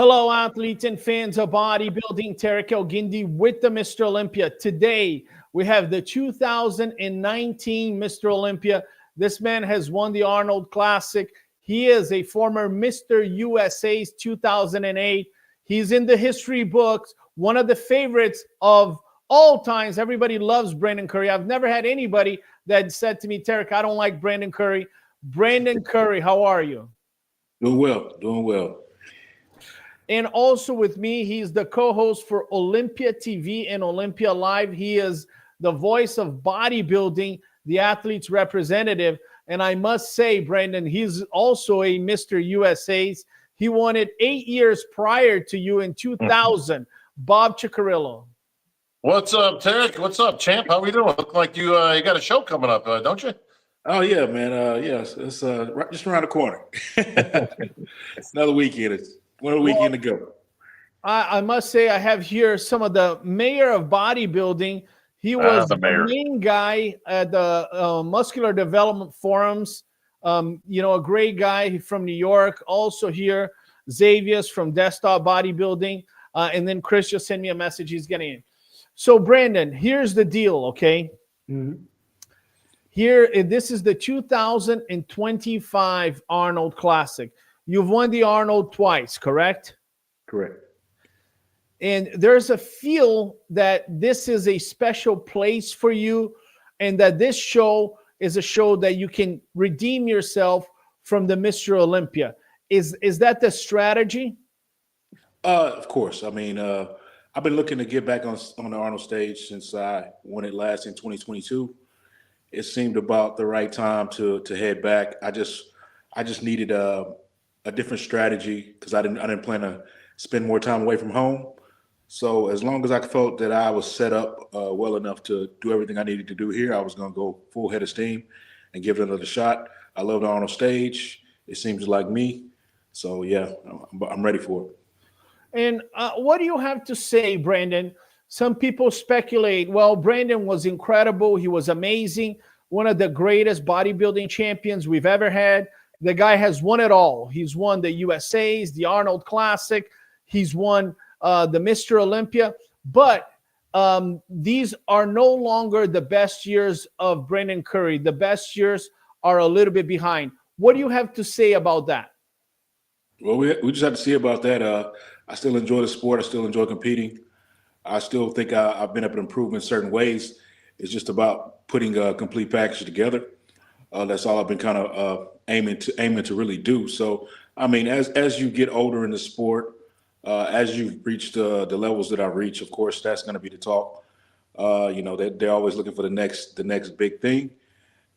Hello, athletes and fans of bodybuilding. Tarek Elgindi with the Mr. Olympia. Today, we have the 2019 Mr. Olympia. This man has won the Arnold Classic. He is a former Mr. USA's 2008. He's in the history books, one of the favorites of all times. Everybody loves Brandon Curry. I've never had anybody that said to me, Tarek, I don't like Brandon Curry. Brandon Curry, how are you? Doing well, doing well. And also with me, he's the co-host for Olympia TV and Olympia Live. He is the voice of bodybuilding, the athlete's representative. And I must say, Brandon, he's also a Mr. USA's. He won it 8 years prior to you in 2000. Bob Ciccarillo. What's up, Tarek? What's up, champ? How we doing? Look like you got a show coming up, don't you? Oh yeah, man. Yes, it's right, just around the corner. Another weekend. It's one weekend to go. I must say, I have here some of the mayor of bodybuilding. He was the main guy at the Muscular Development Forums. A great guy from New York. Also here, Xavier's from Desktop Bodybuilding. And then Chris just sent me a message. He's getting in. So, Brandon, here's the deal, okay? Mm-hmm. Here, this is the 2025 Arnold Classic. You've won the Arnold twice, correct? Correct. And there's a feel that this is a special place for you and that this show is a show that you can redeem yourself from the Mr. Olympia. Is that the strategy? Of course. I mean, I've been looking to get back on the Arnold stage since I won it last in 2022. It seemed about the right time to head back. I just needed a different strategy because I didn't plan to spend more time away from home. So as long as I felt that I was set up well enough to do everything I needed to do here, I was going to go full head of steam and give it another shot. I love the Arnold stage. It seems like me. So yeah, I'm ready for it. And what do you have to say, Brandon? Some people speculate, well, Brandon was incredible. He was amazing. One of the greatest bodybuilding champions we've ever had. The guy has won it all. He's won the USA's, the Arnold Classic. He's won the Mr. Olympia. But these are no longer the best years of Brandon Curry. The best years are a little bit behind. What do you have to say about that? Well, we just have to see about that. I still enjoy the sport. I still enjoy competing. I still think I've been able to improve in certain ways. It's just about putting a complete package together. That's all I've been kind of aiming to really do. So, I mean, as you get older in the sport, as you reach the levels that I reach, of course, that's going to be the talk. They're always looking for the next big thing,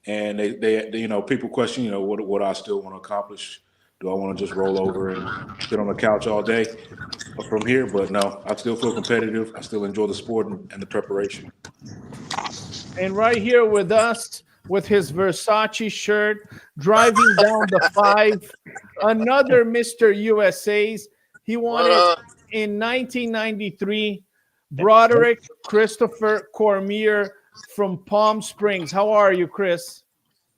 and they people question, what I still want to accomplish. Do I want to just roll over and sit on the couch all day from here? But no, I still feel competitive. I still enjoy the sport and the preparation. And right here with us, with his Versace shirt, driving down the 5, another Mr. USA's. He won it in 1993. Broderick Christopher Cormier from Palm Springs. How are you, Chris?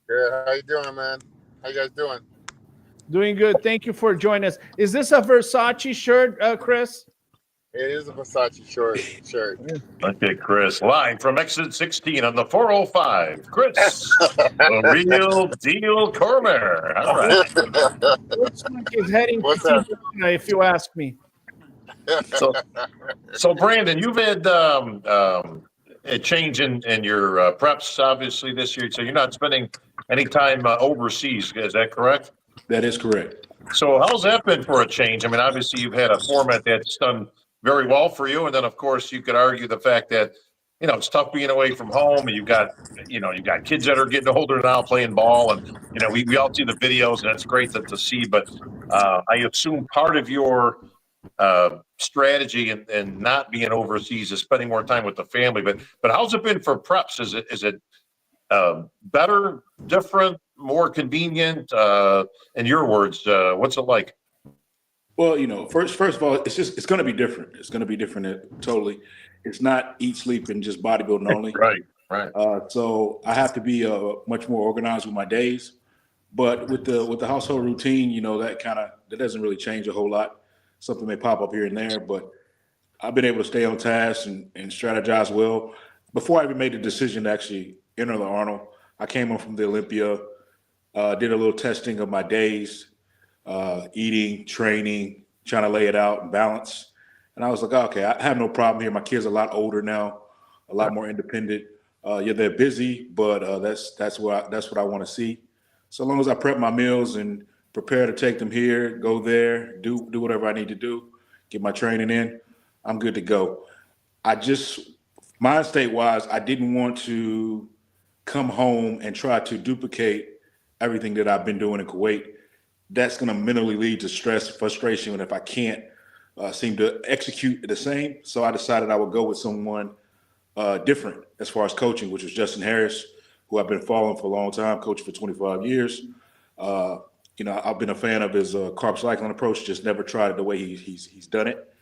Good. How you doing, man? How you guys doing? Doing good. Thank you for joining us. Is this a Versace shirt, Chris? It is a Versace shirt. Okay, Chris. Live from exit 16 on the 405. Chris, the real deal Cormier. All right. Looks like he's heading to Tijuana, if you ask me. So Brandon, you've had a change in your preps, obviously, this year. So you're not spending any time overseas. Is that correct? That is correct. So how's that been for a change? I mean, obviously you've had a format that's done very well for you. And then of course you could argue the fact that, it's tough being away from home and you've got kids that are getting older now playing ball. And, we all see the videos and that's great to see. But I assume part of your strategy and not being overseas is spending more time with the family. But how's it been for preps? Is it better, different, more convenient? In your words, what's it like? Well, first of all, it's going to be different. It's going to be different totally. It's not eat, sleep, and just bodybuilding only. Right. So I have to be much more organized with my days. But with the household routine, that doesn't really change a whole lot. something may pop up here and there, but I've been able to stay on task and strategize well. Before I even made the decision to actually enter the Arnold, I came on from the Olympia, did a little testing of my days, eating, training, trying to lay it out and balance. And I was like, okay, I have no problem here. My kids are a lot older now, a lot more independent. Yeah, they're busy, but that's what I want to see. So long as I prep my meals and prepare to take them here, go there, do whatever I need to do, get my training in, I'm good to go. Mind state wise, I didn't want to come home and try to duplicate everything that I've been doing in Kuwait. That's going to mentally lead to stress, frustration, if I can't seem to execute the same. So I decided I would go with someone different as far as coaching, which was Justin Harris, who I've been following for a long time, coaching for 25 years. I've been a fan of his carb cycling approach, just never tried it the way he's done it.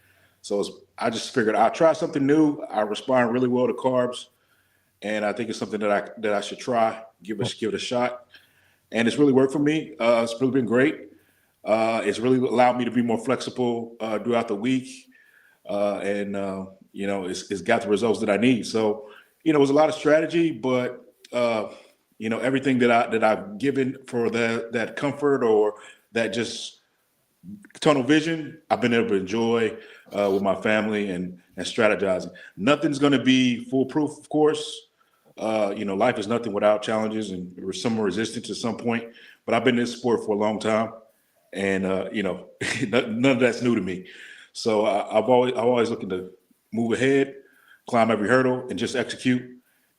So I just figured I'll try something new. I respond really well to carbs, and I think it's something that I should try, give it a shot. And it's really worked for me. It's really been great. It's really allowed me to be more flexible throughout the week, and it's got the results that I need. So, it was a lot of strategy, but everything that I've given for that comfort or that just tunnel vision, I've been able to enjoy with my family and strategizing. Nothing's going to be foolproof, of course. Life is nothing without challenges and some resistance at some point. But I've been in this sport for a long time, and none of that's new to me. So I'm always looking to move ahead, climb every hurdle, and just execute.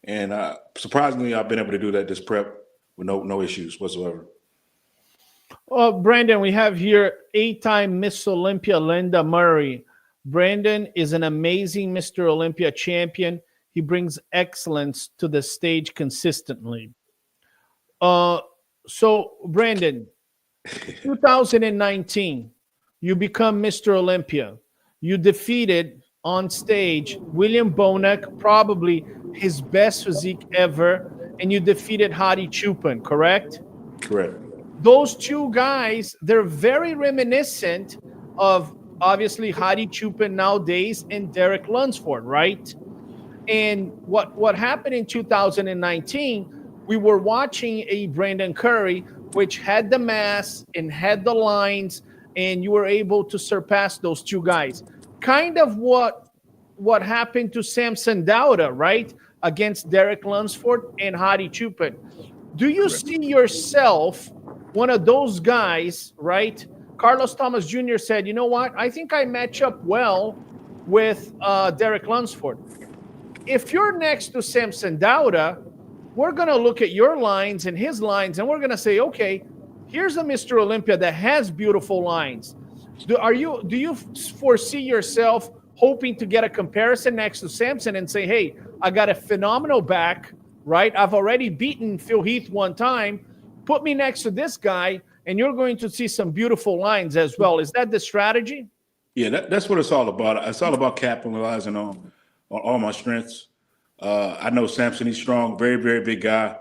And surprisingly, I've been able to do that this prep with no issues whatsoever. Brandon, we have here 8-time Miss Olympia Linda Murray. Brandon is an amazing Mr. Olympia champion. He brings excellence to the stage consistently. So, Brandon, 2019, you become Mr. Olympia. You defeated on stage William Bonac, probably his best physique ever, and you defeated Hadi Choopan, correct? Correct. Those two guys, they're very reminiscent of obviously Hadi Choopan nowadays and Derek Lunsford, right? And what happened in 2019, we were watching a Brandon Curry, which had the mass and had the lines, and you were able to surpass those two guys. Kind of what happened to Samson Dauda, right? Against Derek Lunsford and Hadi Choopan. Do you see yourself one of those guys, right? Carlos Thomas Jr. said, you know what? I think I match up well with Derek Lunsford. If you're next to Samson Dauda, we're going to look at your lines and his lines, and we're going to say, okay, here's a Mr. Olympia that has beautiful lines. Do you foresee yourself hoping to get a comparison next to Samson and say, hey, I got a phenomenal back, right? I've already beaten Phil Heath one time. Put me next to this guy, and you're going to see some beautiful lines as well. Is that the strategy? Yeah, that's what it's all about. It's all about capitalizing on all my strengths. I know Samson, he's strong, very, very big guy.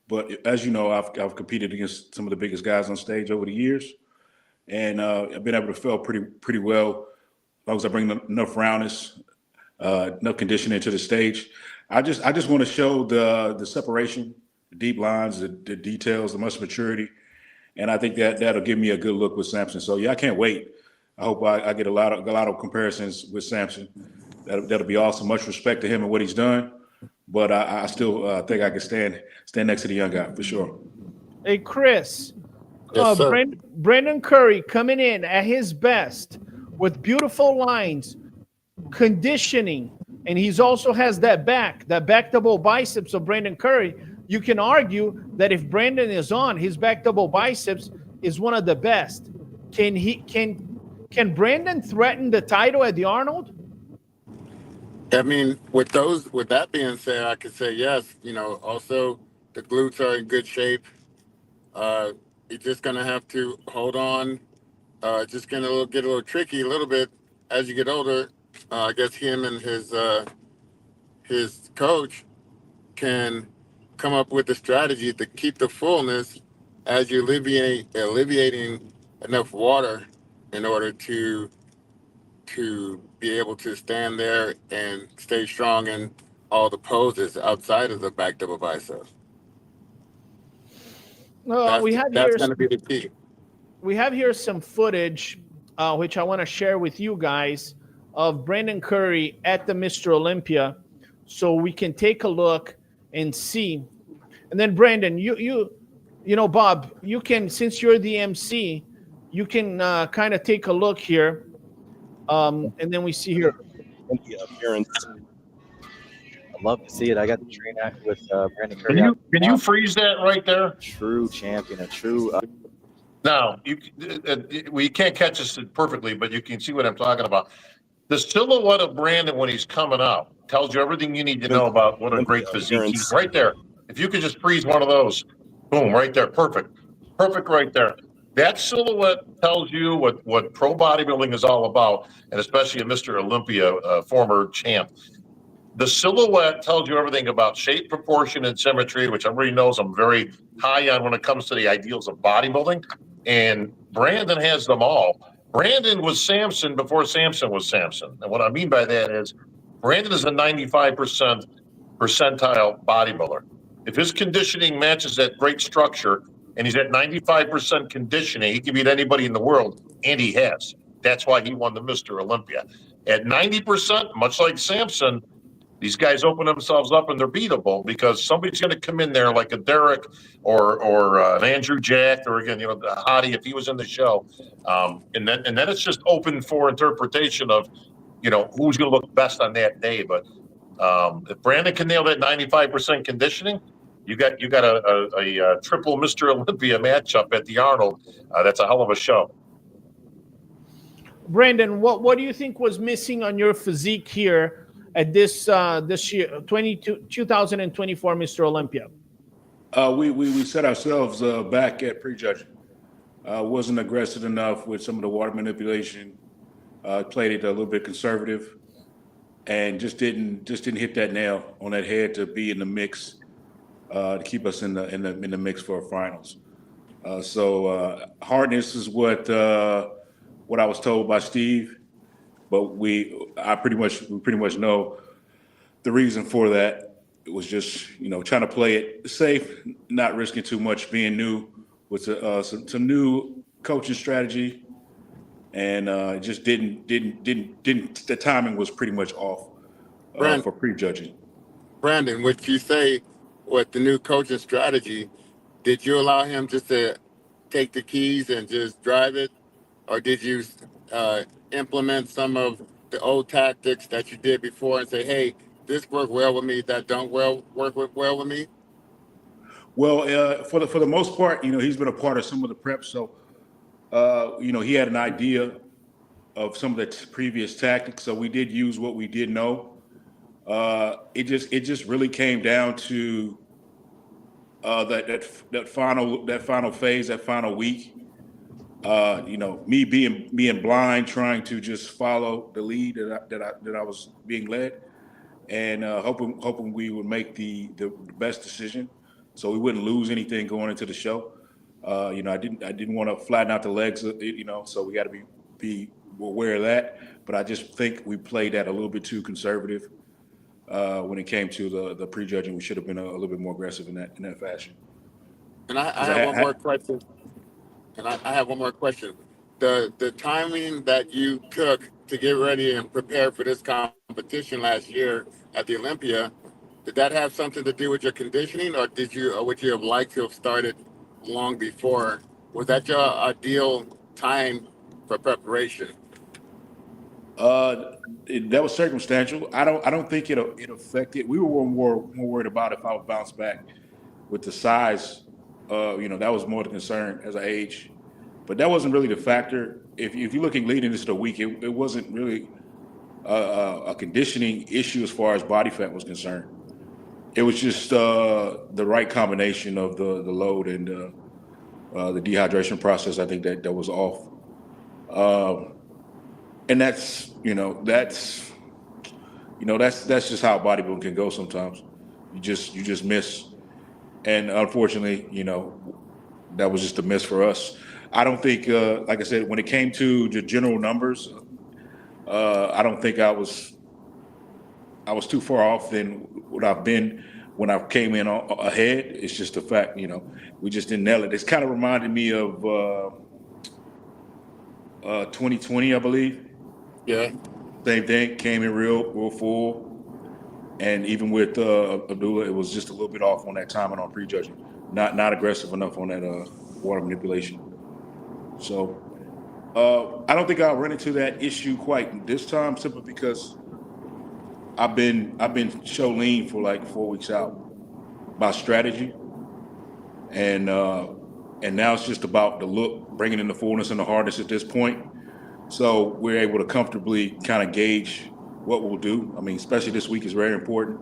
But as you know, I've competed against some of the biggest guys on stage over the years. And I've been able to fail pretty well as long as I bring enough roundness, enough conditioning to the stage. I just want to show the separation, the deep lines, the details, the muscle maturity. And I think that'll give me a good look with Samson. So, yeah, I can't wait. I hope I get a lot of comparisons with Samson. That'll be awesome. Much respect to him and what he's done. But I still think I can stand next to the young guy for sure. Hey, Chris, Yes, sir. Brandon Curry coming in at his best with beautiful lines, conditioning, and he's also has that back double biceps of Brandon Curry. You can argue that if Brandon is on, his back double biceps is one of the best. Can Brandon threaten the title at the Arnold? I mean, with that being said, I could say yes. Also the glutes are in good shape. You're just gonna have to hold on. Just gonna get a little tricky a little bit as you get older. I guess him and his coach can come up with a strategy to keep the fullness as you're alleviating enough water in order to to be able to stand there and stay strong in all the poses outside of the back double bicep. Well, That's going to be the key. we have here some footage, which I want to share with you guys, of Brandon Curry at the Mr. Olympia, so we can take a look and see. And then Brandon, you know, Bob, you can, since you're the MC, you can kind of take a look here, and then we see here. Appearance. I'd love to see it. I got to train with Brandon Curry. Can you freeze that right there? True champion, a true. Now, we can't catch this perfectly, but you can see what I'm talking about. The silhouette of Brandon when he's coming out tells you everything you need to know about what a great physique he's right there. If you could just freeze one of those, boom, right there, perfect right there. That silhouette tells you what pro bodybuilding is all about, and especially a Mr. Olympia, former champ. The silhouette tells you everything about shape, proportion, and symmetry, which everybody knows I'm very high on when it comes to the ideals of bodybuilding. And Brandon has them all. Brandon was Samson before Samson was Samson. And what I mean by that is Brandon is a 95% percentile bodybuilder. If his conditioning matches that great structure and he's at 95% conditioning, he can beat anybody in the world, and he has. That's why he won the Mr. Olympia. At 90%, much like Samson, these guys open themselves up and they're beatable because somebody's going to come in there like a Derek or an Andrew Jack, or again, you know, the Hottie if he was in the show, and then it's just open for interpretation of, you know, who's going to look best on that day. But if Brandon can nail that 95% conditioning, you got a triple Mr. Olympia matchup at the Arnold. That's a hell of a show. Brandon, what do you think was missing on your physique here at this year, 2024 Mr. Olympia? We set ourselves back at prejudging. Wasn't aggressive enough with some of the water manipulation. Played it a little bit conservative, and just didn't hit that nail on that head to be in the mix, to keep us in the mix for our finals. So hardness is what I was told by Steve. But we pretty much know the reason for that. It was just, you know, trying to play it safe, not risking too much, being new with some new coaching strategy, and just didn't. The timing was pretty much off for prejudging. Brandon, what you say with the new coaching strategy, did you allow him just to take the keys and just drive it, or did you implement some of the old tactics that you did before and say, hey, this worked well with me, that don't work well with me? Well, for the most part, you know, he's been a part of some of the prep, so you know, he had an idea of some of the previous tactics, so we did use what we did know. It just really came down to that final phase, that final week. You know, me being blind, trying to just follow the lead that I was being led, and hoping we would make the best decision, so we wouldn't lose anything going into the show. You know, I didn't want to flatten out the legs, you know, so we got to be aware of that. But I just think we played that a little bit too conservative when it came to the prejudging. We should have been a little bit more aggressive in that fashion. And I have one more question. And I have one more question. The timing that you took to get ready and prepare for this competition last year at the Olympia, did that have something to do with your conditioning, or would you have liked to have started long before? Was that your ideal time for preparation? That was circumstantial. I don't think it affected. We were more worried about if I would bounce back with the size. You know, that was more the concern as I age, but that wasn't really the factor. If you're looking leading into the week, it wasn't really a conditioning issue as far as body fat was concerned. It was just the right combination of the load and the dehydration process. I think that was off, and that's just how bodybuilding can go sometimes. You just miss. And unfortunately, you know, that was just a miss for us. I don't think, like I said, when it came to the general numbers, I don't think I was too far off than what I've been when I came in ahead. It's just a fact, we just didn't nail it. It's kind of reminded me of 2020, I believe. Yeah. Same thing, came in real full. And even with Abdullah, it was just a little bit off on that timing on prejudging. Not aggressive enough on that water manipulation. So I don't think I'll run into that issue quite this time, simply because I've been so lean for like 4 weeks out by strategy, and now it's just about the look, bringing in the fullness and the hardness at this point. So we're able to comfortably kind of gauge what we'll do. I mean, especially this week is very important,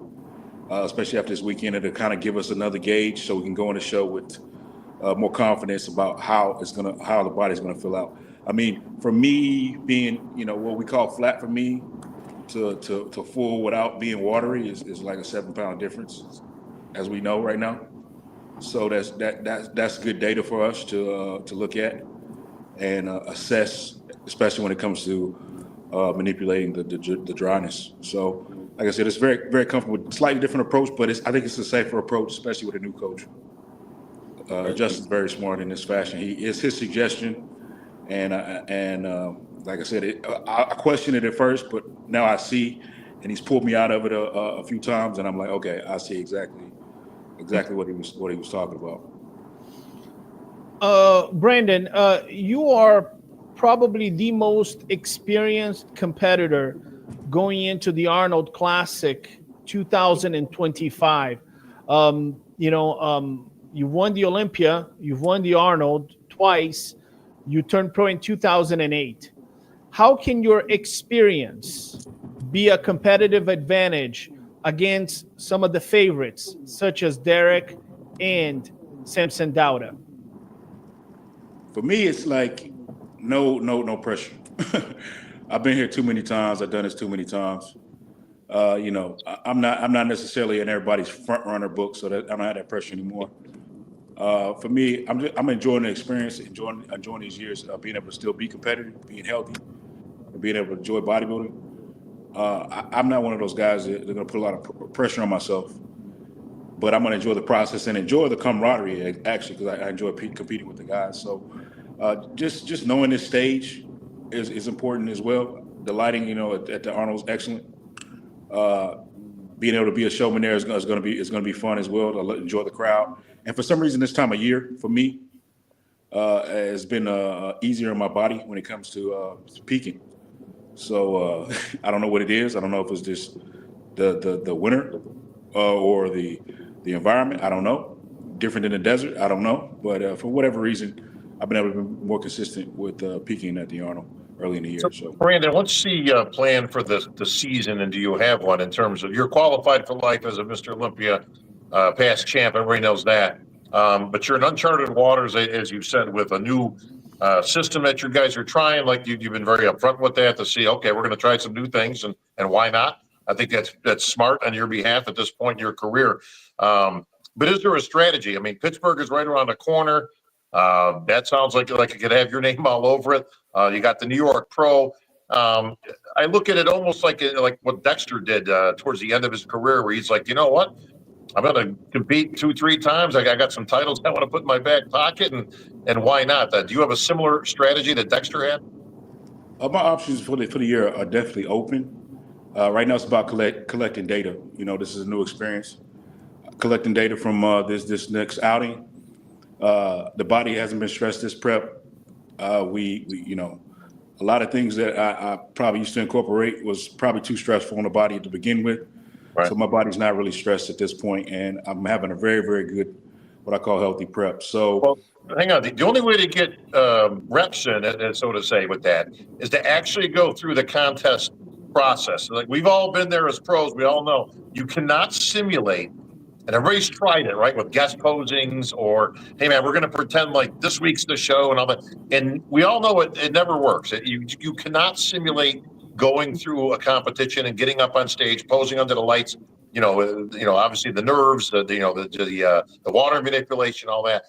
especially after this weekend, it'll kind of give us another gauge so we can go on the show with more confidence about how the body's gonna fill out. I mean, for me, being what we call flat for me to full without being watery is like a 7-pound difference, as we know right now. So that's good data for us to look at and assess, especially when it comes to manipulating the dryness. So, like I said, it's very, very comfortable. Slightly different approach, but I think it's a safer approach, especially with a new coach. Justin's very smart in this fashion. It's his suggestion, and like I said, I questioned it at first, but now I see, and he's pulled me out of it a few times, and I'm like, okay, I see exactly what he was talking about. Brandon, you are probably the most experienced competitor going into the Arnold Classic 2025. You won the Olympia, you've won the Arnold twice, you turned pro in 2008. How can your experience be a competitive advantage against some of the favorites, such as Derek and Samson Dauda? For me, it's like no pressure. I've been here too many times. I've done this too many times. I'm not necessarily in everybody's front runner book, so that I don't have that pressure anymore. For me, I'm enjoying the experience, enjoying these years of being able to still be competitive, being healthy, and being able to enjoy bodybuilding. I'm not one of those guys that are going to put a lot of pressure on myself, but I'm going to enjoy the process and enjoy the camaraderie, actually, because I enjoy competing with the guys. So just knowing this stage is important as well. The lighting, at the Arnold's excellent. Being able to be a showman there is going to be fun as well, to enjoy the crowd. And for some reason, this time of year for me has been easier on my body when it comes to peaking. So I don't know what it is. I don't know if it's just the winter or the environment. I don't know. Different than the desert. I don't know. But for whatever reason, I've been able to be more consistent with peaking at the Arnold early in the year. So Brandon, what's the plan for the season, and do you have one in terms of, you're qualified for life as a Mr. Olympia past champ, everybody knows that, but you're in uncharted waters, as you said, with a new system that you guys are trying. Like you've been very upfront with that to see, okay, we're going to try some new things, and why not? I think that's smart on your behalf at this point in your career. But is there a strategy? I mean, Pittsburgh is right around the corner. That sounds like it could have your name all over it. You got the New York Pro. I look at it almost like what Dexter did towards the end of his career, where he's like, you know what? I'm going to compete 2-3 times. I got some titles I want to put in my back pocket, and why not? Do you have a similar strategy that Dexter had? My options for the year are definitely open. Right now, it's about collecting data. This is a new experience. Collecting data from this next outing. The body hasn't been stressed this prep. We a lot of things that I probably used to incorporate was probably too stressful on the body to begin with. Right. So my body's not really stressed at this point, and I'm having a very, very good, what I call healthy prep. So, well, hang on. The only way to get reps in, so to say, with that is to actually go through the contest process. Like, we've all been there as pros. We all know you cannot simulate. And everybody's tried it, right, with guest posings or, hey, man, we're going to pretend like this week's the show and all that. And we all know it never works. You cannot simulate going through a competition and getting up on stage, posing under the lights. Obviously the nerves, the water manipulation, all that.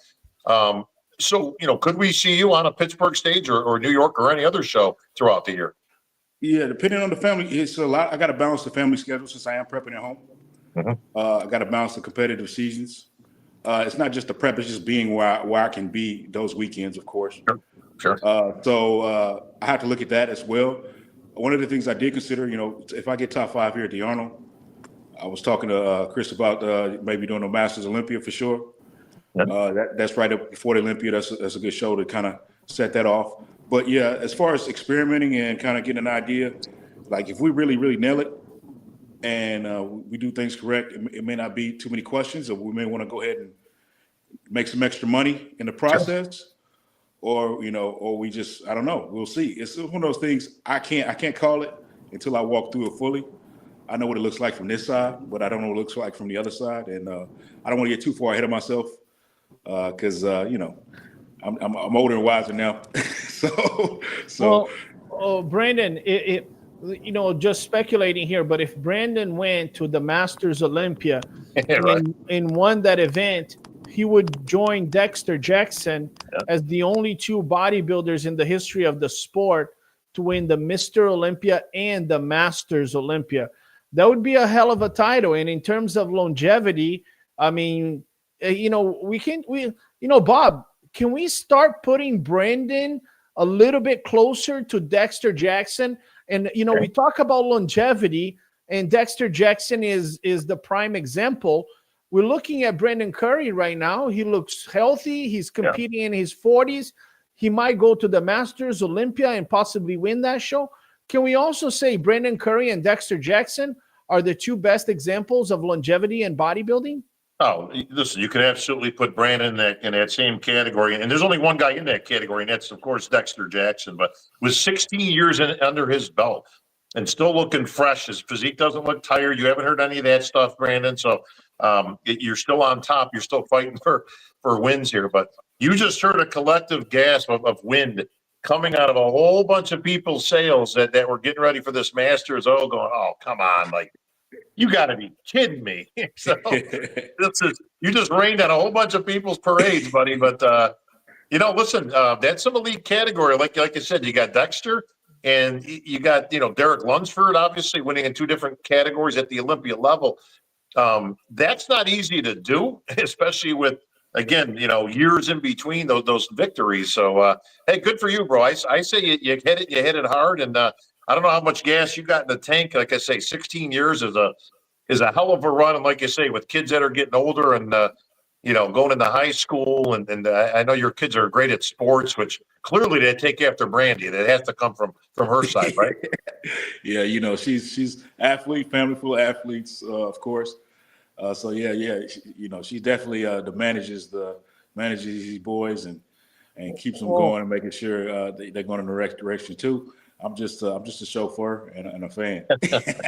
So could we see you on a Pittsburgh stage or New York or any other show throughout the year? Yeah, depending on the family, it's a lot. I got to balance the family schedule since I am prepping at home. I got to balance the competitive seasons. It's not just the prep; it's just being where I can be those weekends, of course. Sure. So I have to look at that as well. One of the things I did consider, if I get top 5 here at the Arnold, I was talking to Chris about maybe doing a Masters Olympia for sure. That's right up before the Olympia. That's a good show to kind of set that off. But yeah, as far as experimenting and kind of getting an idea, like if we really, really nail it and we do things correct, it may not be too many questions, or we may want to go ahead and make some extra money in the process, or we just, I don't know. We'll see. It's one of those things I can't call it until I walk through it fully. I know what it looks like from this side, but I don't know what it looks like from the other side, and I don't want to get too far ahead of myself because I'm older and wiser now. Well, Brandon, just speculating here, but if Brandon went to the Masters Olympia and won that event, he would join Dexter Jackson as the only two bodybuilders in the history of the sport to win the Mr. Olympia and the Masters Olympia. That would be a hell of a title. And in terms of longevity, I mean, Bob, can we start putting Brandon a little bit closer to Dexter Jackson? And, we talk about longevity, and Dexter Jackson is the prime example. We're looking at Brandon Curry right now. He looks healthy. He's competing in his 40s. He might go to the Masters Olympia and possibly win that show. Can we also say Brandon Curry and Dexter Jackson are the two best examples of longevity in bodybuilding? Oh, listen, you can absolutely put Brandon in that same category. And there's only one guy in that category, and that's, of course, Dexter Jackson. But with 16 years under his belt and still looking fresh, his physique doesn't look tired. You haven't heard any of that stuff, Brandon. So you're still on top. You're still fighting for wins here. But you just heard a collective gasp of wind coming out of a whole bunch of people's sails that were getting ready for this Masters. Going, oh, come on. Like, you got to be kidding me. So you just rained on a whole bunch of people's parades, buddy. But, listen, that's some elite category. Like I said, you got Dexter and you got, Derek Lunsford, obviously winning in two different categories at the Olympia level. That's not easy to do, especially with, again, years in between those victories. So, hey, good for you, bro. I say you hit it hard. And I don't know how much gas you got in the tank. Like I say, 16 years is a hell of a run. And like you say, with kids that are getting older and, going into high school. And I know your kids are great at sports, which clearly they take after Brandy. That has to come from her side, right? Yeah, she's athlete, family full of athletes, of course. So yeah, she definitely manages these boys and keeps them going and making sure they're going in the right direction too. I'm just a chauffeur and a fan.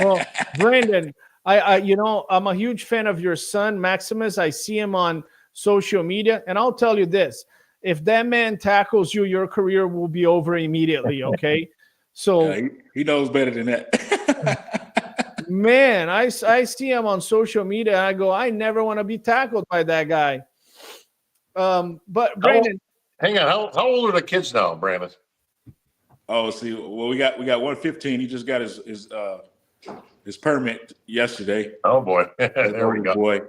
Well, Brandon, I'm a huge fan of your son, Maximus. I see him on social media, and I'll tell you this: if that man tackles you, your career will be over immediately. Okay, so he knows better than that. Man, I see him on social media, and I go, I never want to be tackled by that guy. But Brandon, hang on, how old are the kids now, Brandon? Oh, see, well, we got 115. He just got his permit yesterday. Oh boy, there we go. Boy,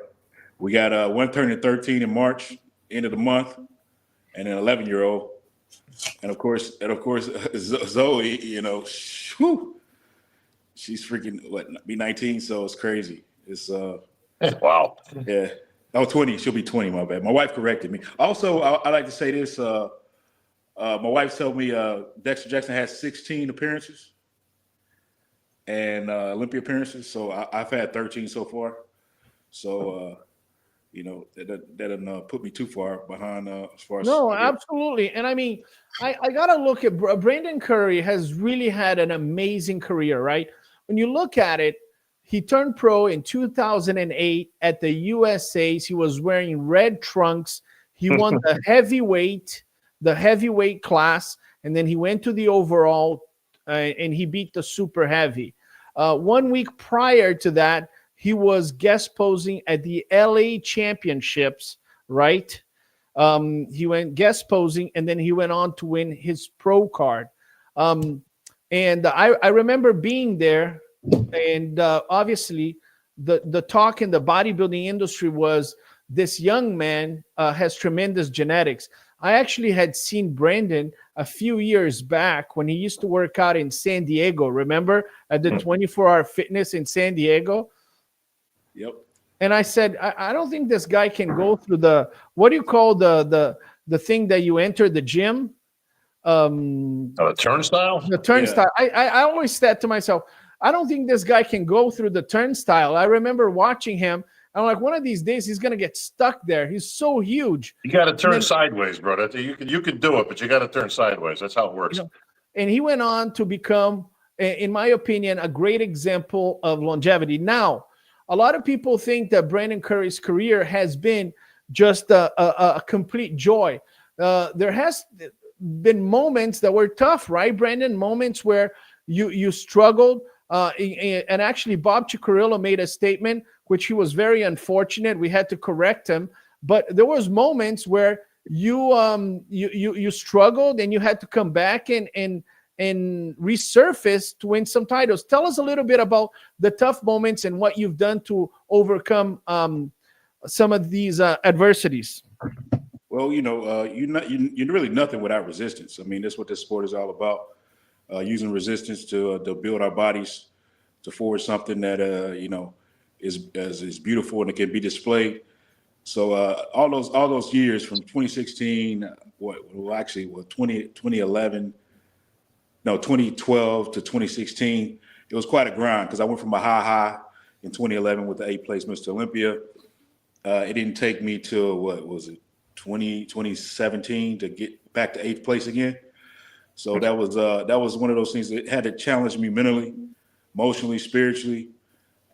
we got one turning 13 in March, end of the month, and an 11-year-old, and of course, Zoe. Whew, she's freaking be 19, so it's crazy. It's wow. Yeah. Oh, 20. She'll be 20. My bad. My wife corrected me. Also, I like to say this. My wife told me Dexter Jackson has 16 appearances and Olympia appearances. So I've had 13 so far. So, that doesn't put me too far behind as far as. No, absolutely. And I mean, I got to look at Brandon Curry has really had an amazing career, right? When you look at it, he turned pro in 2008 at the USA's. He was wearing red trunks. He won the heavyweight class, and then he went to the overall and he beat the super heavy. 1 week prior to that, he was guest posing at the LA Championships, right? He went guest posing, and then he went on to win his pro card. And And I remember being there, and obviously the talk in the bodybuilding industry was this young man has tremendous genetics. I actually had seen Brandon a few years back when he used to work out in San Diego. Remember, at the 24-hour fitness in San Diego? Yep. And I said, I don't think this guy can go through the, what do you call the thing that you enter the gym? Turnstile? The turnstile. Yeah. I always said to myself, I don't think this guy can go through the turnstile. I remember watching him. I'm like, one of these days he's gonna get stuck there. He's so huge. You got to turn sideways, bro. You can do it, but you got to turn sideways. That's how it works. And he went on to become, in my opinion, a great example of longevity. Now, a lot of people think that Brandon Curry's career has been just a complete joy. There has been moments that were tough, right, Brandon? Moments where you struggled. And actually, Bob Cicherillo made a statement, which he was very unfortunate. We had to correct him. But there was moments where you struggled and you had to come back and resurface to win some titles. Tell us a little bit about the tough moments and what you've done to overcome some of these adversities. Well, you're really nothing without resistance. I mean, that's what this sport is all about. Using resistance to build our bodies, to forge something that is beautiful and it can be displayed. So all those years from 2016, 2012 to 2016, it was quite a grind because I went from a high in 2011 with the 8th place Mr. Olympia. It didn't take me till 2017 to get back to 8th place again. So that was one of those things that had to challenge me mentally, emotionally, spiritually,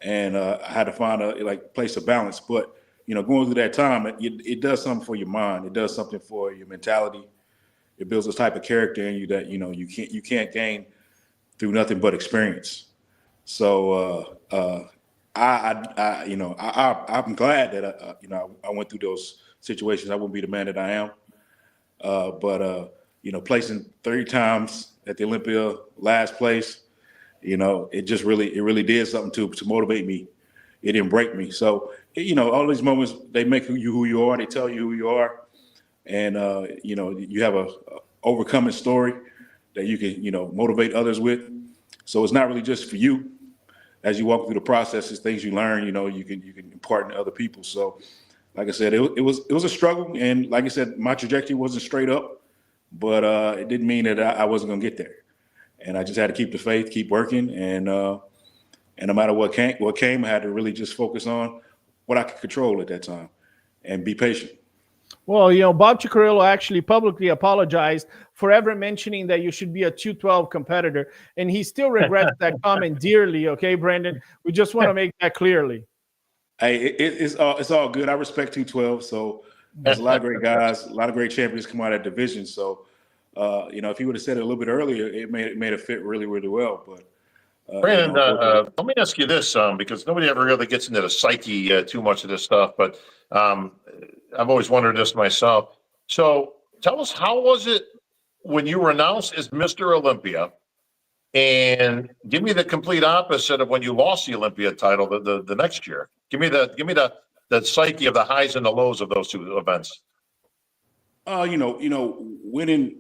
and I had to find a place of balance. But going through that time, it does something for your mind. It does something for your mentality. It builds a type of character in you that you can't gain through nothing but experience. So I'm glad that I went through those situations. I wouldn't be the man that I am. But placing 30 times at the Olympia, last place, it just really did something to motivate me. It didn't break me. So, all these moments, they make you who you are. They tell you who you are. And, you have a overcoming story that you can, motivate others with. So it's not really just for you. As you walk through the processes, things you learn, you can impart to other people. So, like I said, it was a struggle. And like I said, my trajectory wasn't straight up, but it didn't mean that I wasn't going to get there. And I just had to keep the faith, keep working. And no matter what came, I had to really just focus on what I could control at that time and be patient. Well, Bob Cicherillo actually publicly apologized for ever mentioning that you should be a 212 competitor. And he still regrets that comment dearly. Okay, Brandon, we just want to make that clearly. Hey, it's all good. I respect 212. So there's a lot of great guys, a lot of great champions come out of that division. So, if he would have said it a little bit earlier, it made it fit really, really well. But Brandon, let me ask you this, because nobody ever really gets into the psyche too much of this stuff, but I've always wondered this myself. So tell us, how was it when you were announced as Mr. Olympia? And give me the complete opposite of when you lost the Olympia title the next year. Give me the psyche of the highs and the lows of those two events. Winning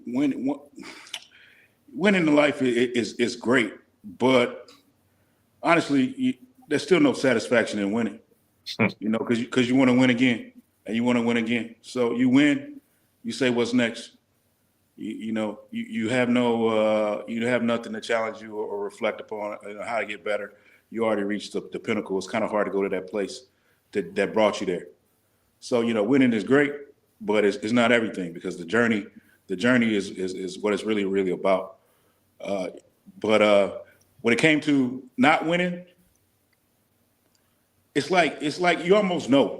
in life is great, but honestly, there's still no satisfaction in winning. Because you want to win again, and you want to win again. So you win, you say what's next. You have nothing to challenge you or reflect upon how to get better. You already reached the pinnacle. It's kind of hard to go to that place that brought you there. So winning is great, but it's not everything, because the journey is what it's really, really about. But when it came to not winning, it's like you almost know.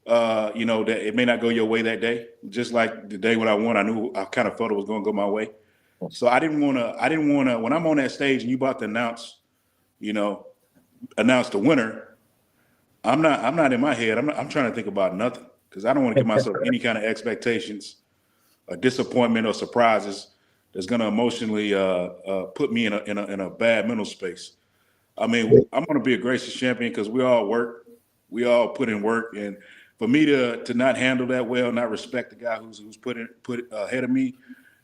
That it may not go your way that day. Just like the day when I won, I kind of thought it was going to go my way. So I didn't want to, when I'm on that stage and you about to announce the winner, I'm not in my head. I'm trying to think about nothing, because I don't want to give myself any kind of expectations, or disappointment or surprises, that's going to emotionally put me in a bad mental space. I mean, I'm going to be a gracious champion because we all work, we all put in work, and for me to not handle that well, not respect the guy who's put ahead of me,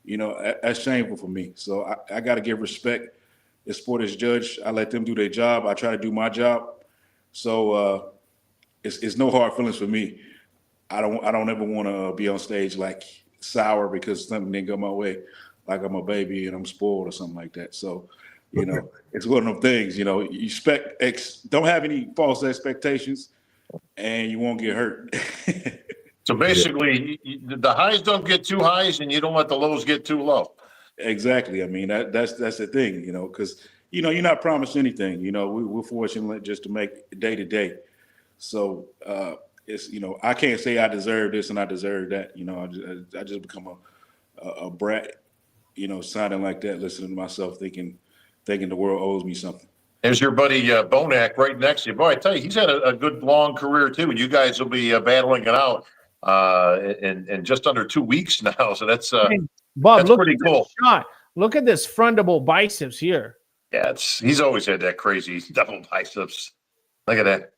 you know, that's shameful for me. So I got to give respect. The sport is judged. I let them do their job. I try to do my job. So it's no hard feelings for me. I don't ever want to be on stage like sour because something didn't go my way, like I'm a baby and I'm spoiled or something like that. So, you know, it's one of them things. You know, you don't have any false expectations, and you won't get hurt. So basically, the highs don't get too highs, and you don't let the lows get too low. Exactly. I mean, that's the thing, you know, because, you know, you're not promised anything. You know, we're fortunate just to make day to day. So it's, you know, I can't say I deserve this and I deserve that. You know, I just become a brat, you know, sounding like that, listening to myself, thinking the world owes me something. There's your buddy Bonac right next to you. Boy, I tell you, he's had a good long career too. You guys will be battling it out in just under 2 weeks now. So that's Bob, that's look pretty at cool. this shot. Look at this frontable biceps here. Yeah, he's always had that crazy double biceps. Look at that.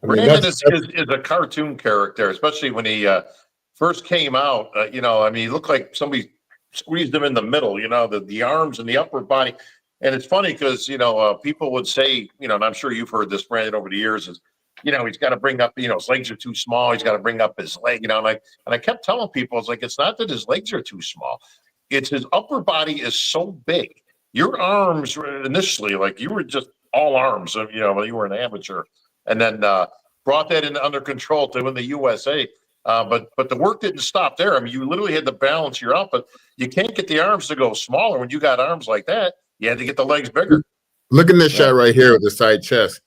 I mean, Brandon is a cartoon character, especially when he first came out. You know, I mean, he looked like somebody squeezed him in the middle, you know, the arms and the upper body. And it's funny because, you know, people would say, you know, and I'm sure you've heard this, Brandon, over the years, is, you know, he's got to bring up, you know, his legs are too small. He's got to bring up his leg, you know, and I kept telling people, it's like, it's not that his legs are too small. It's his upper body is so big. Your arms were initially, like, you were just all arms, you know, when you were an amateur, and then brought that in under control to win the USA. But the work didn't stop there. I mean, you literally had to balance your out, but you can't get the arms to go smaller when you got arms like that. You had to get the legs bigger. Look at this shot right here with the side chest.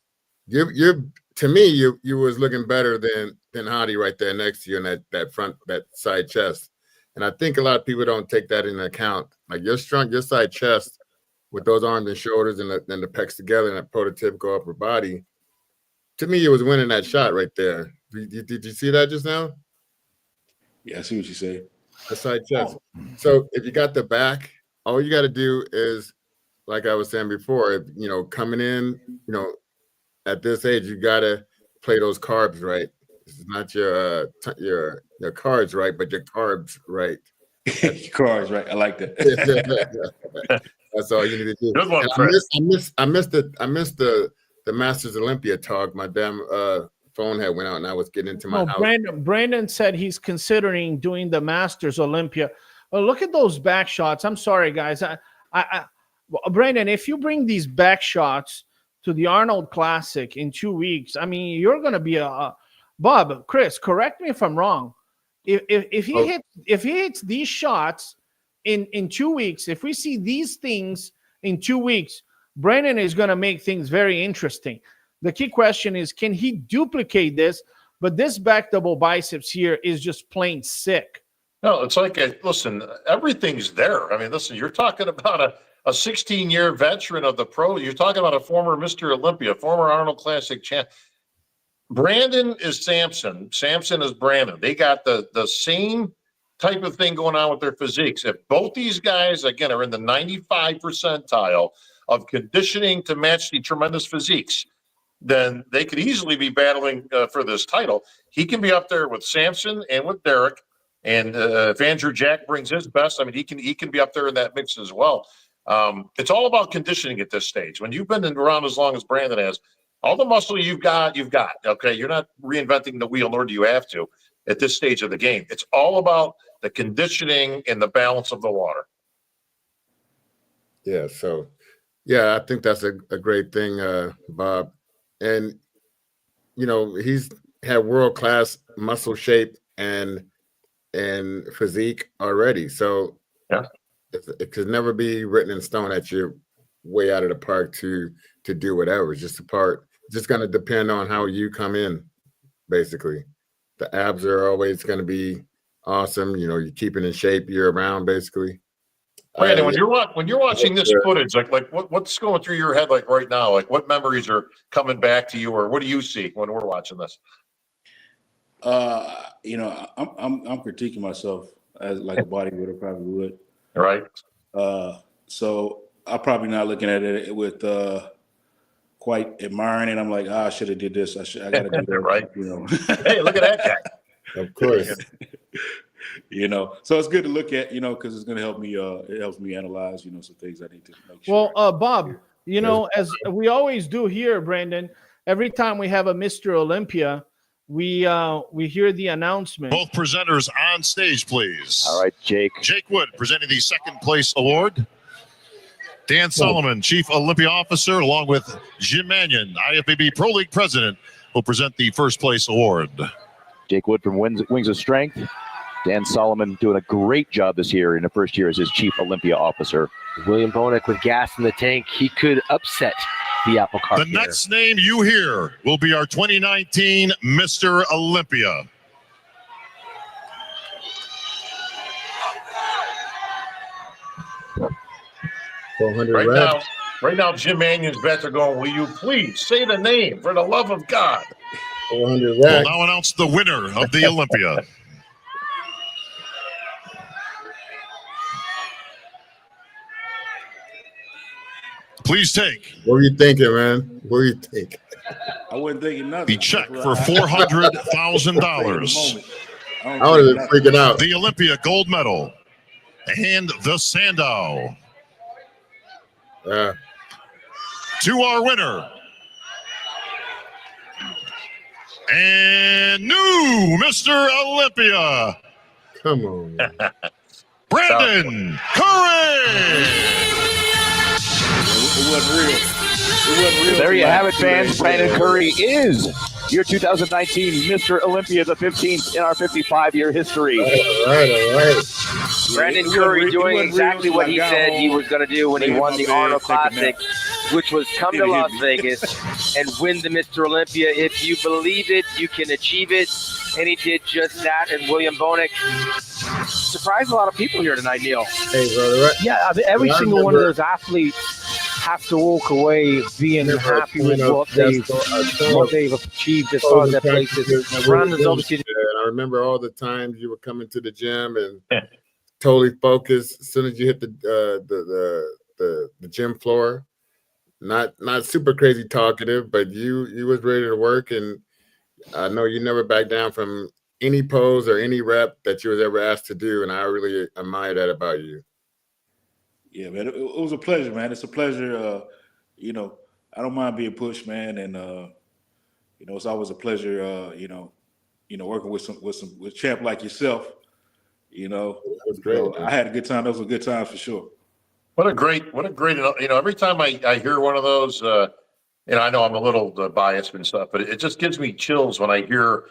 You're to me, you was looking better than Hadi right there next to you in that side chest. And I think a lot of people don't take that into account. Like your side chest with those arms and shoulders and the pecs together and that prototypical upper body. To me, you was winning that shot right there. Did you see that just now? Yeah, I see what you say. The side chest. So if you got the back, all you got to do is, like I was saying before, you know, coming in, you know, at this age, you got to play those carbs right. It's not your cards right, but your carbs right. Carbs right. I like that. That's all you need to do. Good one, I missed the Masters Olympia talk. My damn phone had went out, and I was getting into my house. Brandon said he's considering doing the Masters Olympia. Look at those back shots. I'm sorry, guys. Brandon, if you bring these back shots to the Arnold Classic in 2 weeks, I mean, you're going to be Bob, Chris, correct me if I'm wrong. If he hits these shots in 2 weeks, if we see these things in 2 weeks, Brandon is going to make things very interesting. The key question is, can he duplicate this? But this back double biceps here is just plain sick. No, it's like, listen, everything's there. I mean, listen, you're talking about a 16-year veteran of the pro. You're talking about a former Mr. Olympia, former Arnold Classic champ. Brandon is Samson. Samson is Brandon. They got the same type of thing going on with their physiques. If both these guys, again, are in the 95 percentile of conditioning to match the tremendous physiques, then they could easily be battling for this title. He can be up there with Samson and with Derek. And if Andrew Jack brings his best, I mean, he can be up there in that mix as well. It's all about conditioning at this stage. When you've been around as long as Brandon has, all the muscle you've got. Okay, you're not reinventing the wheel, nor do you have to at this stage of the game. It's all about the conditioning and the balance of the water. Yeah. So, yeah, I think that's a great thing, Bob. And you know, he's had world-class muscle shape and physique already. So yeah, it could never be written in stone that you're way out of the park to do whatever. It's just just going to depend on how you come in, basically. The abs are always going to be awesome. You know, you keep it in shape year round, basically. Brandon, when you're watching this footage, like what's going through your head like right now? Like what memories are coming back to you, or what do you see when we're watching this? You know, I'm critiquing myself as like a bodybuilder probably would. Right. So I'm probably not looking at it with quite admiring it. I'm like, I should have did this. I got to do that. Right. You know. Hey, look at that guy. Of course. You know, so it's good to look at, you know, because it's going to help me. It helps me analyze, you know, some things I need to make sure. Well, Bob, you know, as we always do here, Brandon, every time we have a Mr. Olympia, we hear the announcement. Both presenters on stage, please. All right, Jake. Jake Wood presenting the second place award. Dan Solomon, Chief Olympia Officer, along with Jim Mannion, IFBB Pro League President, will present the first place award. Jake Wood from Wings of Strength. Dan Solomon doing a great job this year in the first year as his Chief Olympia Officer. William Bonek with gas in the tank. He could upset the apple cart. The next name you hear will be our 2019 Mr. Olympia. Right now, Jim Mannion's bets are going, will you please say the name for the love of God? 400 We'll racks. now announce the winner of the Olympia. Please take. What were you thinking, man? What were you thinking? I wasn't thinking nothing. The check for $400,000. I would have been freaking out. The Olympia gold medal and the Sandow. Yeah. To our winner and new Mr. Olympia, Come on, man. Brandon Curry. It wasn't real. It wasn't real. There you have it, 2 fans. days Brandon ago. Curry is your 2019 Mr. Olympia, the 15th in our 55-year history. All right. Brandon It wasn't Curry real- doing it wasn't exactly real what till he I got said he home, was going to do when he laid in won my the bed, Arnold take a nap. Classic, which was come to Didn't hit Las me. Vegas and win the Mr. Olympia. If you believe it, you can achieve it. And he did just that. And William Bonek surprised a lot of people here tonight, Neil. Hey, brother. Right? Yeah, I mean, every I single one of remember- those athletes have to walk away being happy with what they've achieved as far as their places. Brandon's obviously I remember all the times you were coming to the gym and totally focused. As soon as you hit the gym floor, not super crazy talkative, but you was ready to work, and I know you never backed down from any pose or any rep that you was ever asked to do, and I really admire that about you. Yeah, man, it was a pleasure, man. It's a pleasure. You know, I don't mind being pushed, man, and you know, it's always a pleasure. You know, working with champ like yourself. You know, was great, so man. I had a good time. Those were good times for sure. What a great, you know, every time I hear one of those, you know, I know I'm a little biased and stuff, but it just gives me chills when I hear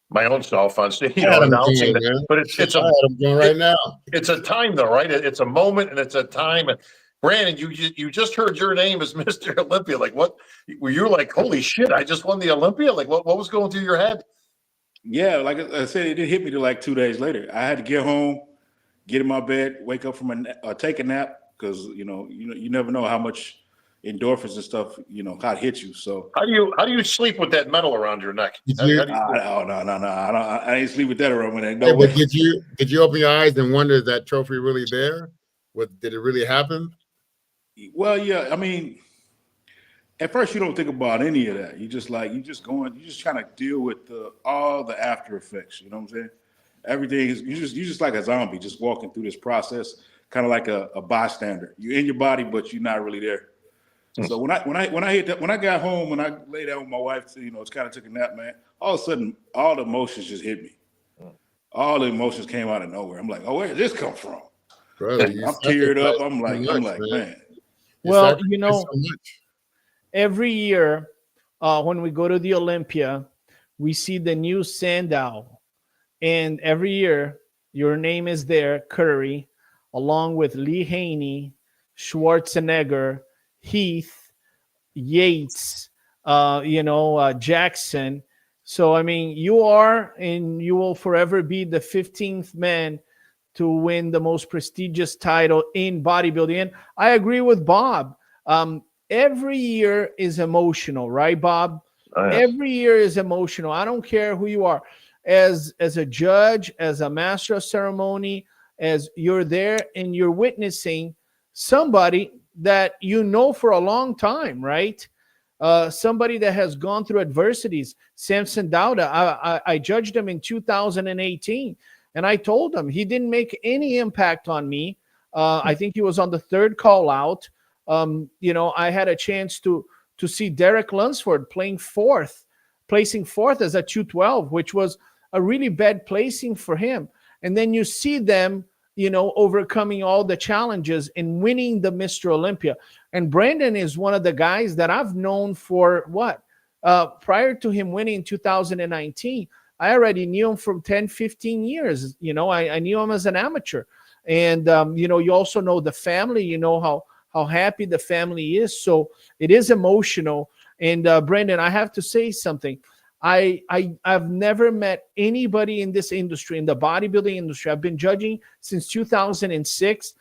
my own self on stage, you know, announcing that. But it's I'm doing right now. It's a time though, right? It's a moment and it's a time. And Brandon, you just heard your name as Mr. Olympia. Like, what were you like? Holy shit! I just won the Olympia. Like, what was going through your head? Yeah, like I said, it didn't hit me till like 2 days later. I had to get home, get in my bed, wake up from take a nap, because you never know how much endorphins and stuff, you know, how it hits you. So How do you sleep with that medal around your neck? Did you- I ain't sleep with that around my neck. Hey, No way. but did you open your eyes and wonder, is that trophy really there? Did it really happen? Well, yeah, I mean, at first you don't think about any of that. You just trying to deal with all the after effects. You know what I'm saying? Everything is you just like a zombie, just walking through this process, kind of like a bystander. You're in your body, but you're not really there. So when I got home, when I lay down with my wife, you know, it's kind of took a nap, man. All of a sudden, all the emotions just hit me. All the emotions came out of nowhere. I'm like, oh, where did this come from? Brother, I'm teared up. I'm like, man. Well, you know, every year when we go to the Olympia, we see the new Sandow. And every year, your name is there, Curry, along with Lee Haney, Schwarzenegger, Heath, Yates, Jackson. So, I mean, you are and you will forever be the 15th man to win the most prestigious title in bodybuilding. And I agree with Bob. Every year is emotional, right, Bob? Oh, yeah. Every year is emotional. I don't care who you are. As a judge, as a master of ceremony, as you're there and you're witnessing somebody that you know for a long time, right? Somebody that has gone through adversities. Samson Dauda, I judged him in 2018, and I told him he didn't make any impact on me. I think he was on the third call out. I had a chance to see Derek Lunsford placing fourth as a 212, which was a really bad placing for him. And then you see them, overcoming all the challenges and winning the Mr. Olympia. And Brandon is one of the guys that I've known for prior to him winning in 2019, I already knew him from 10, 15 years. I knew him as an amateur. And, you also know the family, how happy the family is. So it is emotional. And Brandon, I have to say something. I've never met anybody in this industry, in the bodybuilding industry. I've been judging since 2006.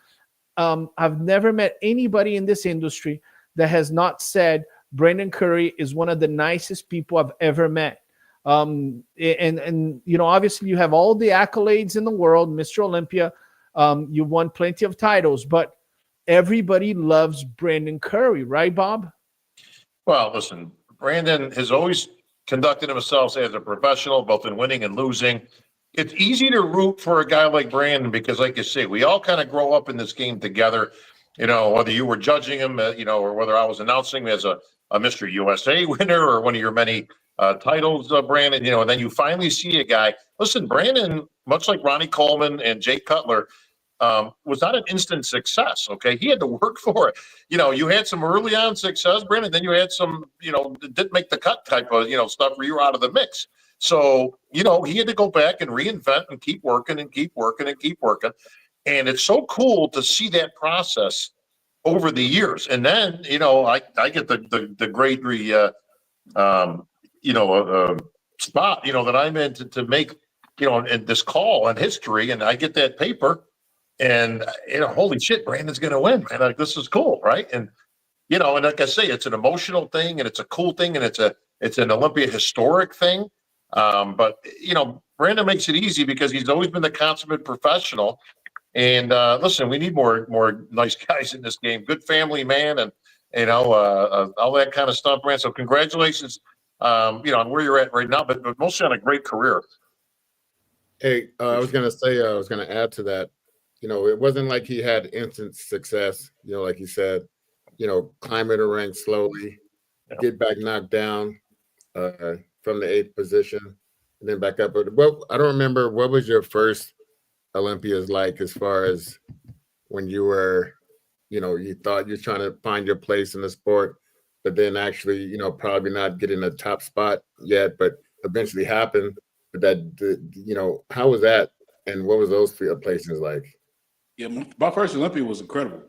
I've never met anybody in this industry that has not said Brandon Curry is one of the nicest people I've ever met. And obviously you have all the accolades in the world, Mr. Olympia. You won plenty of titles, but everybody loves Brandon Curry, right, Bob? Well, listen, Brandon has always conducted himself as a professional, both in winning and losing. It's easy to root for a guy like Brandon because, like you say, we all kind of grow up in this game together. Whether you were judging him, or whether I was announcing him as a Mr. USA winner or one of your many titles, Brandon, and then you finally see a guy. Listen, Brandon, much like Ronnie Coleman and Jake Cutler, was not an instant success. Okay. He had to work for it. You had some early on success, Brandon, then you had some, didn't make the cut type of, stuff where you were out of the mix. So, he had to go back and reinvent and keep working and keep working and keep working. And it's so cool to see that process over the years. And then, I get the great, spot, that I'm in to make, in this call on history. And I get that paper. And holy shit, Brandon's going to win, man! Like, this is cool, right? And and like I say, it's an emotional thing, and it's a cool thing, and it's an Olympia historic thing. But Brandon makes it easy because he's always been the consummate professional. And listen, we need more nice guys in this game. Good family man, and all that kind of stuff, man. So congratulations, on where you're at right now, but mostly on a great career. Hey, I was going to add to that. It wasn't like he had instant success, like you said, climbing the ranks slowly, get back knocked down from the 8th position, and then back up. But I don't remember, what was your first Olympias like as far as when you were, you thought you're trying to find your place in the sport, but then actually, probably not getting a top spot yet, but eventually happened. But that, how was that? And what was those places like? Yeah, my first Olympia was incredible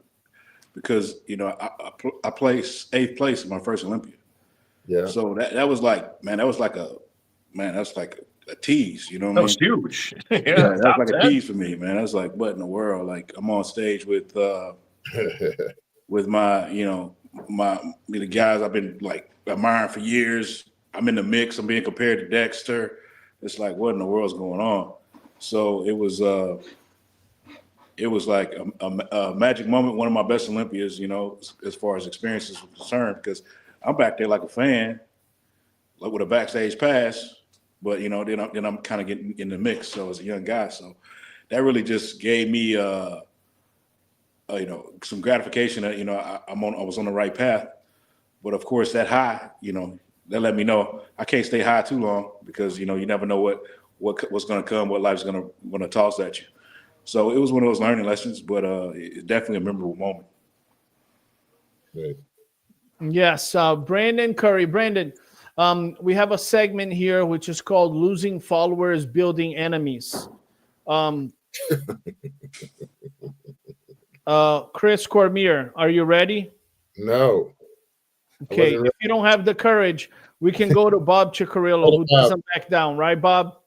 because I placed 8th place in my first Olympia. Yeah. So that was like that's like a tease. You know what I mean? That was huge. Yeah, that was like a tease for me, man. I was like, what in the world? Like, I'm on stage with my the guys I've been like admiring for years. I'm in the mix. I'm being compared to Dexter. It's like, what in the world's going on? So it was like a magic moment, one of my best Olympias, as far as experiences were concerned, because I'm back there like a fan, like with a backstage pass, but then I'm kind of getting in the mix. So as a young guy, so that really just gave me some gratification that I was on the right path. But of course, that high, that let me know I can't stay high too long because you never know what's going to come, what life's going to toss at you. So it was one of those learning lessons, but it's definitely a memorable moment. Right. Yes, Brandon Curry. Brandon, we have a segment here which is called Losing Followers, Building Enemies. Chris Cormier, are you ready? No. Okay, if you don't have the courage, we can go to Bob Ciccarello, who doesn't back down, right, Bob?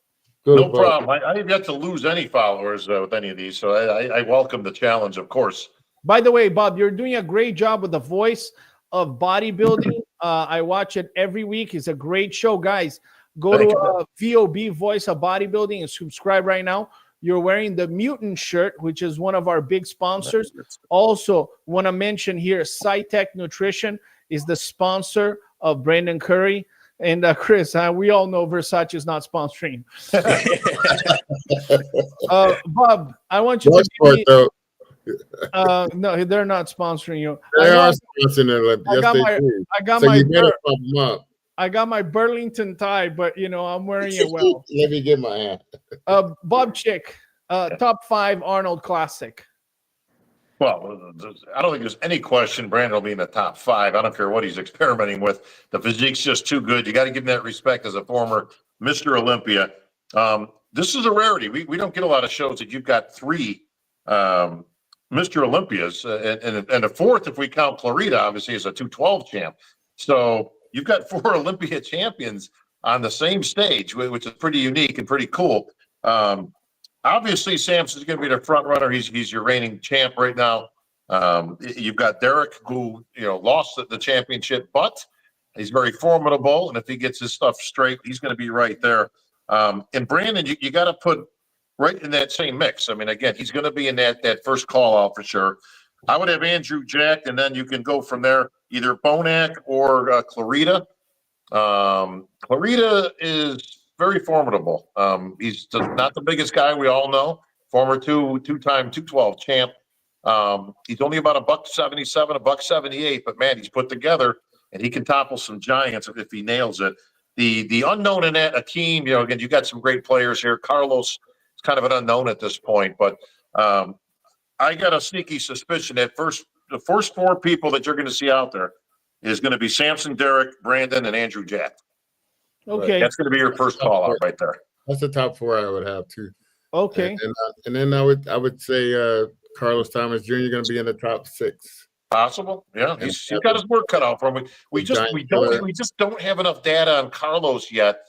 No problem. I have yet to lose any followers with any of these, so I welcome the challenge, of course. By the way, Bob, you're doing a great job with the voice of bodybuilding. I watch it every week. It's a great show, guys. Go to VOB, Voice of Bodybuilding, and subscribe right now. You're wearing the Mutant shirt, which is one of our big sponsors. Also, want to mention here, Psyche Nutrition is the sponsor of Brandon Curry. And Chris, we all know Versace is not sponsoring. Bob, I want you to give me, no, they're not sponsoring you. They are sponsoring it. Yes, they do. I got my Burlington tie, but I'm wearing it well. Let me get my hand. Bob Chick, top 5 Arnold Classic. Well, I don't think there's any question Brandon will be in the top 5. I don't care what he's experimenting with. The physique's just too good. You got to give him that respect as a former Mr. Olympia. This is a rarity. We don't get a lot of shows that you've got 3 Mr. Olympias, and a 4th if we count Clarita, obviously, as a 212 champ. So you've got 4 Olympia champions on the same stage, which is pretty unique and pretty cool. Obviously, Samson's going to be the front runner. He's your reigning champ right now. You've got Derek, who lost the championship, but he's very formidable. And if he gets his stuff straight, he's going to be right there. And Brandon, you got to put right in that same mix. I mean, again, he's going to be in that first call out for sure. I would have Andrew Jack, and then you can go from there, either Bonac or Clarita. Clarita is very formidable. He's not the biggest guy, we all know. Former two-time 212 champ. He's only about $177, $178, but man, he's put together, and he can topple some giants if he nails it. The unknown in that, Akeem, again, you got some great players here. Carlos is kind of an unknown at this point, but I got a sneaky suspicion that the first 4 people that you're going to see out there is going to be Samson, Derek, Brandon, and Andrew Jack. Okay, that's going to be your first call out right there. That's the top 4 I would have too. Okay, and then I would say Carlos Thomas Jr. going to be in the top 6. Possible, yeah. He's got his work cut out for him. We just don't have enough data on Carlos yet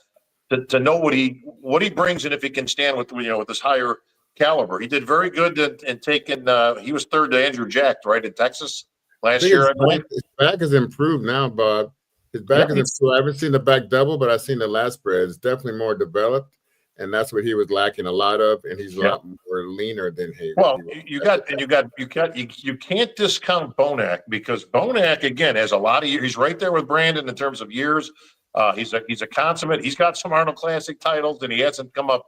to know what he brings and if he can stand with this higher caliber. He did very good in taking. He was 3rd to Andrew Jack, right, in Texas last year. I believe his back has improved now, Bob. His back is improved. I haven't seen the back double, but I've seen the lat spread. It's definitely more developed, and that's what he was lacking a lot of. And he's a lot more leaner than he. Well, you can't discount Bonac, because Bonac again has a lot of years. He's right there with Brandon in terms of years. He's a consummate. He's got some Arnold Classic titles, and he hasn't come up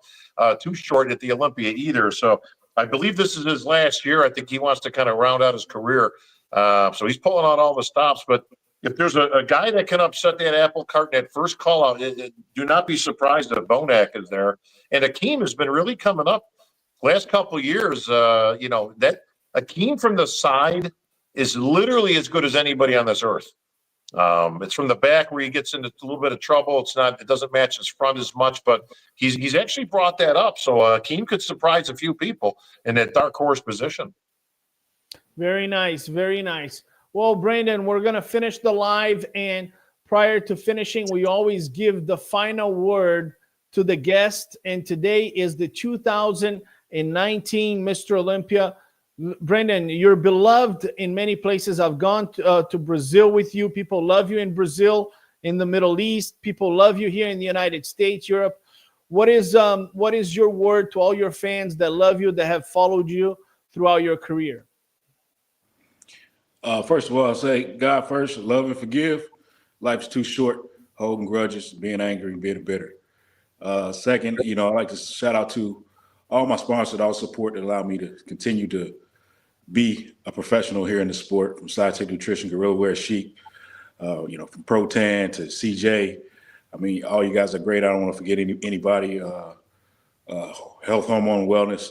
too short at the Olympia either. So I believe this is his last year. I think he wants to kind of round out his career. So he's pulling out all the stops, but. If there's a guy that can upset that apple cart in that first call out, do not be surprised if Bonac is there. And Akeem has been really coming up last couple of years. That Akeem from the side is literally as good as anybody on this earth. It's from the back where he gets into a little bit of trouble. It doesn't match his front as much, but he's actually brought that up. So Akeem could surprise a few people in that dark horse position. Very nice, very nice. Well, Brandon, we're going to finish the live, and prior to finishing, we always give the final word to the guest, and today is the 2019 Mr. Olympia. Brandon, you're beloved in many places. I've gone to Brazil with you. People love you in Brazil, in the Middle East. People love you here in the United States, Europe. What is your word to all your fans that love you, that have followed you throughout your career? First of all, I'll say God first, love and forgive. Life's too short, holding grudges, being angry, and being bitter. Second, I'd like to shout out to all my sponsors, all support that allow me to continue to be a professional here in the sport, from Psyche Nutrition, Gorilla Wear, Chic, from Protan to CJ. I mean, all you guys are great. I don't want to forget anybody. Health, Hormone, Wellness.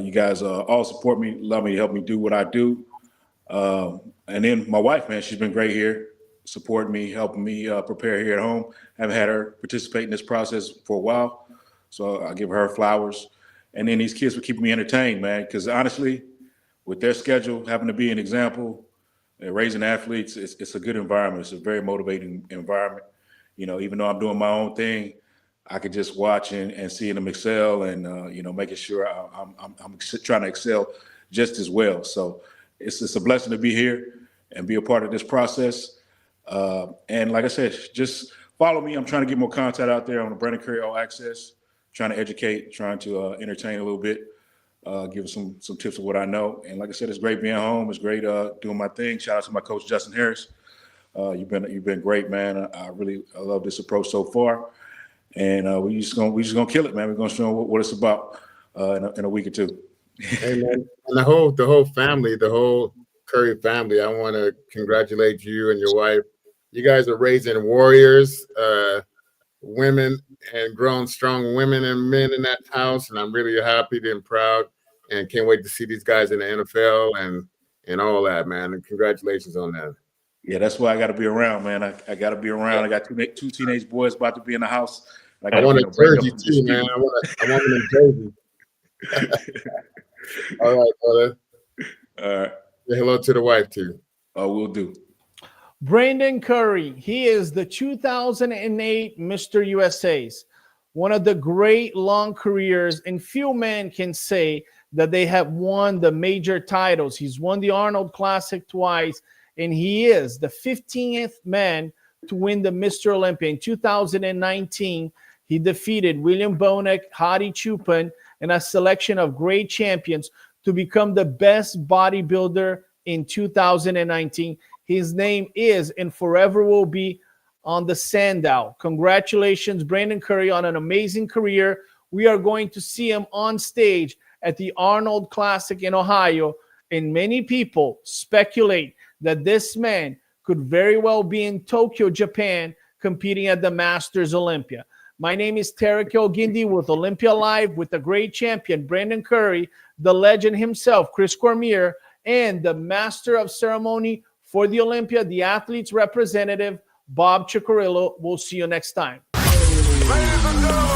You guys all support me, allow me to help me do what I do. And then my wife, man, she's been great here, supporting me, helping me prepare here at home. I haven't had her participate in this process for a while, so I give her flowers. And then these kids will keep me entertained, man, because honestly, with their schedule, having to be an example, raising athletes, it's a good environment. It's a very motivating environment. Even though I'm doing my own thing, I could just watch and see them excel, and making sure I'm trying to excel just as well. So it's a blessing to be here and be a part of this process. And like I said, just follow me. I'm trying to get more content out there on the Brandon Curry All Access trying to educate, trying to entertain a little bit, give some tips of what I know. And like I said, it's great being home. It's great doing my thing. Shout out to my coach, Justin Harris. You've been great, man. I love this approach so far. And we just gonna kill it, man. We're gonna show them what it's about in a week or two. Hey, man. And the whole family, the whole Curry family, I want to congratulate you and your wife. You guys are raising warriors, women, and grown strong women and men in that house. And I'm really happy and proud and can't wait to see these guys in the NFL and all that, man. And congratulations on that. Yeah, that's why I got to be around, man. I got to be around. I got two teenage boys about to be in the house. I want a jersey too, man. I want one of them jerseys. All right, brother. All right. Say hello to the wife too. Oh, we'll do. Brandon Curry, he is the 2008 Mr. USA's, one of the great long careers, and few men can say that they have won the major titles. He's won the Arnold Classic twice, and he is the 15th man to win the Mr. Olympia. In 2019, he defeated William Bonek, Hadi Choopan, and a selection of great champions to become the best bodybuilder in 2019. His name is and forever will be on the Sandow. Congratulations, Brandon Curry, on an amazing career. We are going to see him on stage at the Arnold Classic in Ohio, and many people speculate that this man could very well be in Tokyo, Japan, competing at the Masters Olympia. My name is Tarek Elgindi with Olympia Live with the great champion, Brandon Curry, the legend himself, Chris Cormier, and the master of ceremony for the Olympia, the athlete's representative, Bob Cicherillo. We'll see you next time. Ladies and gentlemen,